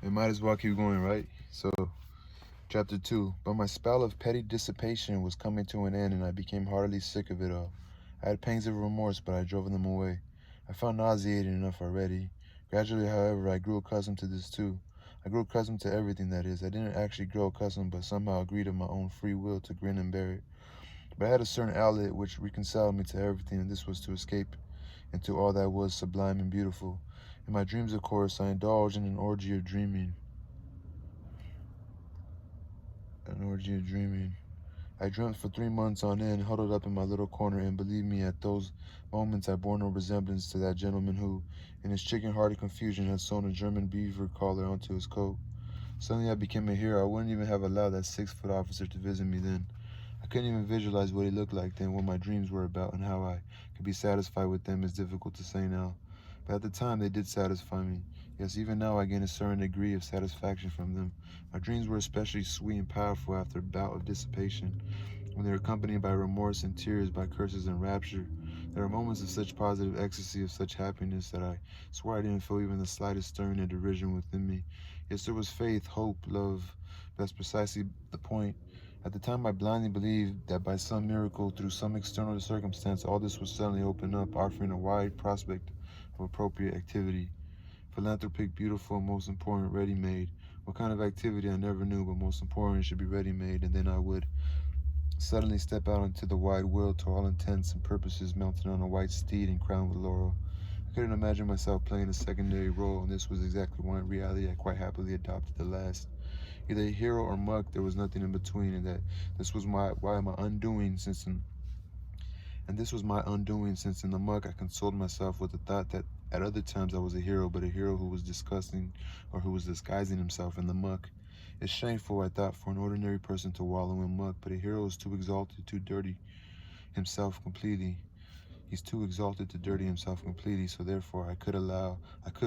It might as well keep going, right? So, Chapter 2. But my spell of petty dissipation was coming to an end, and I became heartily sick of it all. I had pangs of remorse, but I drove them away. I felt nauseating enough already. Gradually, however, I grew accustomed to this too. I grew accustomed to everything, that is. I didn't actually grow accustomed, but somehow agreed of my own free will to grin and bear it. But I had a certain outlet which reconciled me to everything, and this was to escape into all that was sublime and beautiful. In my dreams, of course, I indulged in an orgy of dreaming. I dreamt for 3 months on end, huddled up in my little corner, and believe me, at those moments I bore no resemblance to that gentleman who, in his chicken-hearted confusion, had sewn a German beaver collar onto his coat. Suddenly I became a hero. I wouldn't even have allowed that 6-foot officer to visit me then. I couldn't even visualize what he looked like then, what my dreams were about, and how I could be satisfied with them is difficult to say now. But at the time, they did satisfy me. Yes, even now I gain a certain degree of satisfaction from them. My dreams were especially sweet and powerful after a bout of dissipation, when they were accompanied by remorse and tears, by curses and rapture. There were moments of such positive ecstasy, of such happiness, that I swore I didn't feel even the slightest stirring of derision within me. Yes, there was faith, hope, love. That's precisely the point. At the time, I blindly believed that by some miracle, through some external circumstance, all this would suddenly open up, offering a wide prospect of appropriate activity. Philanthropic, beautiful, and most important, ready-made. What kind of activity I never knew, but most important, it should be ready-made, and then I would suddenly step out into the wide world, to all intents and purposes mounted on a white steed and crowned with laurel. I couldn't imagine myself playing a secondary role, and this was exactly why in reality I quite happily adopted the last. Either hero or muck, there was nothing in between, and that this was why my undoing, since in and this was my undoing, since in the muck I consoled myself with the thought that at other times I was a hero, but a hero who was disgusting, or who was disguising himself in the muck. It's shameful, I thought, for an ordinary person to wallow in muck, but a hero is too exalted, too dirty himself completely. He's too exalted to dirty himself completely, so therefore I could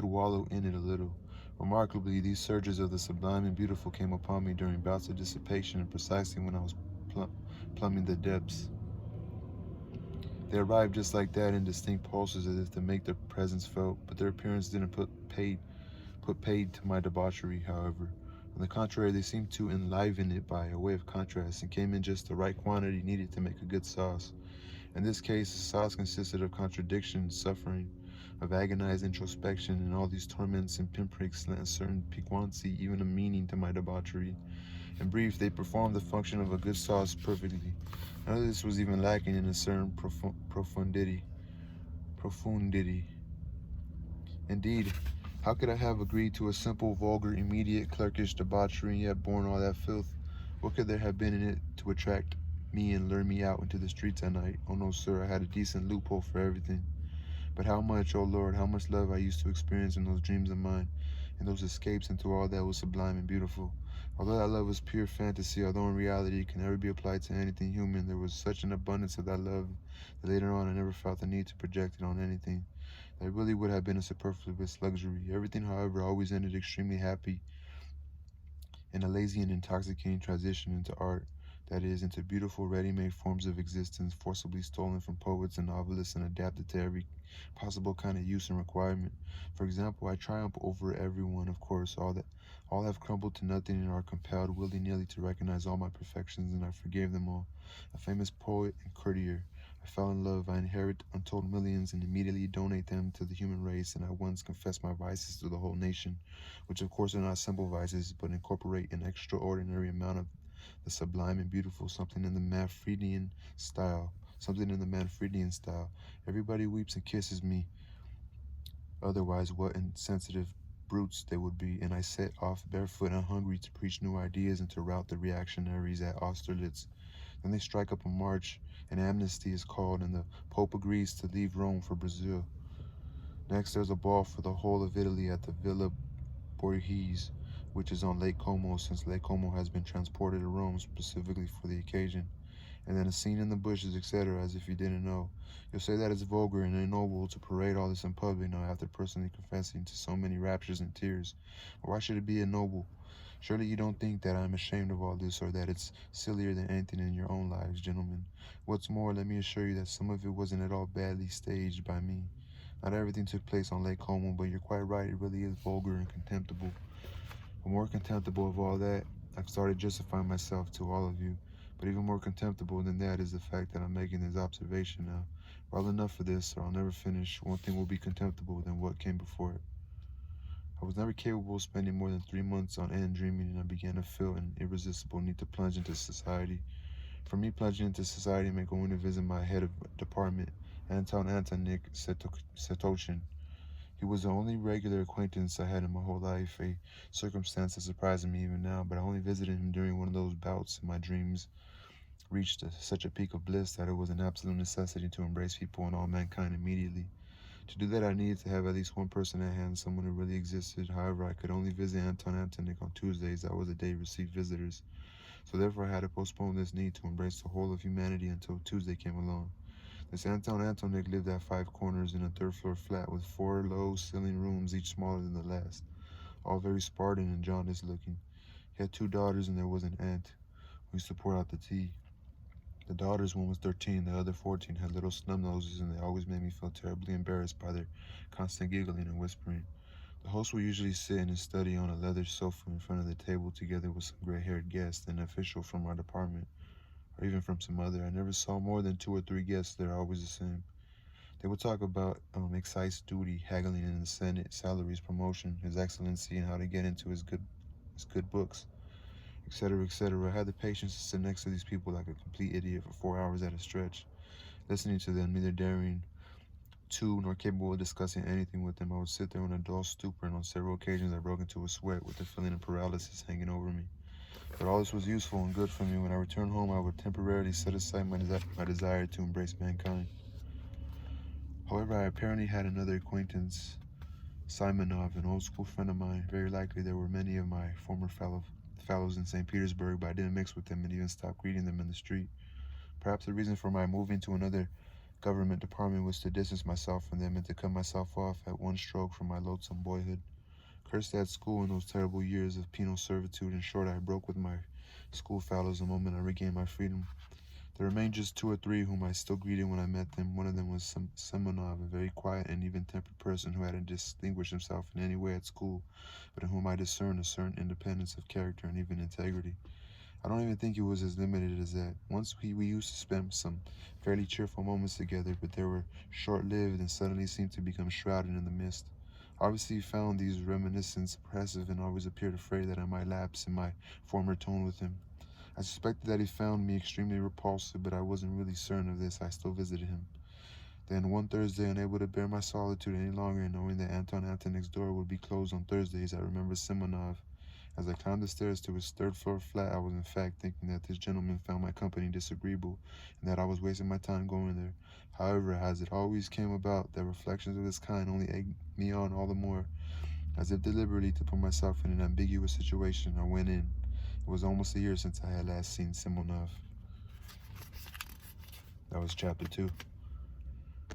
wallow in it a little. Remarkably, these surges of the sublime and beautiful came upon me during bouts of dissipation, and precisely when I was plumbing the depths. They arrived just like that, in distinct pulses, as if to make their presence felt, but their appearance didn't put paid to my debauchery, however. On the contrary, they seemed to enliven it by a way of contrast, and came in just the right quantity needed to make a good sauce. In this case, the sauce consisted of contradiction, suffering, of agonized introspection, and all these torments and pinpricks lent a certain piquancy, even a meaning, to my debauchery. In brief, they performed the function of a good sauce perfectly. None of this was even lacking in a certain profundity. Indeed, how could I have agreed to a simple, vulgar, immediate, clerkish debauchery, and yet borne all that filth? What could there have been in it to attract me and lure me out into the streets at night? Oh no, sir, I had a decent loophole for everything. But how much, oh Lord, how much love I used to experience in those dreams of mine, in those escapes into all that was sublime and beautiful. Although that love was pure fantasy, although in reality it can never be applied to anything human, there was such an abundance of that love that later on I never felt the need to project it on anything. That really would have been a superfluous luxury. Everything, however, always ended extremely happy, in a lazy and intoxicating transition into art, that is, into beautiful ready-made forms of existence, forcibly stolen from poets and novelists and adapted to every possible kind of use and requirement. For example, I triumph over everyone, of course, all have crumbled to nothing and are compelled willy-nilly to recognize all my perfections, and I forgave them all. A famous poet and courtier, I fell in love, I inherit untold millions and immediately donate them to the human race, and I once confess my vices to the whole nation, which of course are not simple vices, but incorporate an extraordinary amount of the sublime and beautiful, something in the Manfredian style. Everybody weeps and kisses me, otherwise what insensitive brutes they would be, and I set off barefoot and hungry to preach new ideas and to rout the reactionaries at Austerlitz. Then they strike up a march, an amnesty is called, and the Pope agrees to leave Rome for Brazil. Next, there's a ball for the whole of Italy at the Villa Borghese, which is on Lake Como, since Lake Como has been transported to Rome specifically for the occasion. And then a scene in the bushes, etc., as if you didn't know. You'll say that it's vulgar and ignoble to parade all this in public now, after personally confessing to so many raptures and tears. Or why should it be ignoble? Surely you don't think that I'm ashamed of all this, or that it's sillier than anything in your own lives, gentlemen. What's more, let me assure you that some of it wasn't at all badly staged by me. Not everything took place on Lake Como, but you're quite right, it really is vulgar and contemptible. But more contemptible of all that, I've started justifying myself to all of you. But even more contemptible than that is the fact that I'm making this observation now. Well enough for this, or I'll never finish. One thing will be contemptible than what came before it. I was never capable of spending more than 3 months on end dreaming, and I began to feel an irresistible need to plunge into society. For me, plunging into society meant going to visit my head of department, Anton Antonik Setochin. He was the only regular acquaintance I had in my whole life, a circumstance that surprises me even now, but I only visited him during one of those bouts in my dreams reached such a peak of bliss that it was an absolute necessity to embrace people and all mankind immediately. To do that, I needed to have at least one person at hand, someone who really existed. However, I could only visit Anton Antonik on Tuesdays. That was the day he received visitors. So therefore, I had to postpone this need to embrace the whole of humanity until Tuesday came along. This Anton Antonik lived at 5 corners in a third-floor flat with 4 low-ceiling rooms, each smaller than the last, all very Spartan and jaundiced-looking. He had 2 daughters, and there was an aunt who used to pour out the tea. The daughters, one was 13, the other 14, had little snub noses, and they always made me feel terribly embarrassed by their constant giggling and whispering. The host would usually sit in his study on a leather sofa in front of the table together with some gray-haired guest, an official from our department, or even from some other. I never saw more than 2 or 3 guests. They're always the same. They would talk about excise duty, haggling in the Senate, salaries, promotion, His Excellency, and how to get into his good books, etc., etc. I had the patience to sit next to these people like a complete idiot for 4 hours at a stretch, listening to them, neither daring to nor capable of discussing anything with them. I would sit there in a dull stupor, and on several occasions I broke into a sweat with the feeling of paralysis hanging over me. But all this was useful and good for me. When I returned home, I would temporarily set aside my desire to embrace mankind. However, I apparently had another acquaintance, Simonov, an old school friend of mine. Very likely there were many of my former fellows in St. Petersburg, but I didn't mix with them and even stopped greeting them in the street. Perhaps the reason for my moving to another government department was to distance myself from them and to cut myself off at one stroke from my loathsome boyhood. Cursed at school in those terrible years of penal servitude. In short, I broke with my school fellows the moment I regained my freedom. There remained just 2 or 3 whom I still greeted when I met them. One of them was Semenov, a very quiet and even-tempered person who hadn't distinguished himself in any way at school, but in whom I discerned a certain independence of character and even integrity. I don't even think it was as limited as that. Once we used to spend some fairly cheerful moments together, but they were short-lived and suddenly seemed to become shrouded in the mist. Obviously, he found these reminiscences oppressive and always appeared afraid that I might lapse in my former tone with him. I suspected that he found me extremely repulsive, but I wasn't really certain of this. I still visited him. Then one Thursday, unable to bear my solitude any longer and knowing that Anton Antonik's door would be closed on Thursdays, I remember Simonov. As I climbed the stairs to his third-floor flat, I was in fact thinking that this gentleman found my company disagreeable and that I was wasting my time going there. However, as it always came about, that reflections of this kind only egged me on all the more. As if deliberately to put myself in an ambiguous situation, I went in. It was almost a year since I had last seen Simonov. That was chapter 2.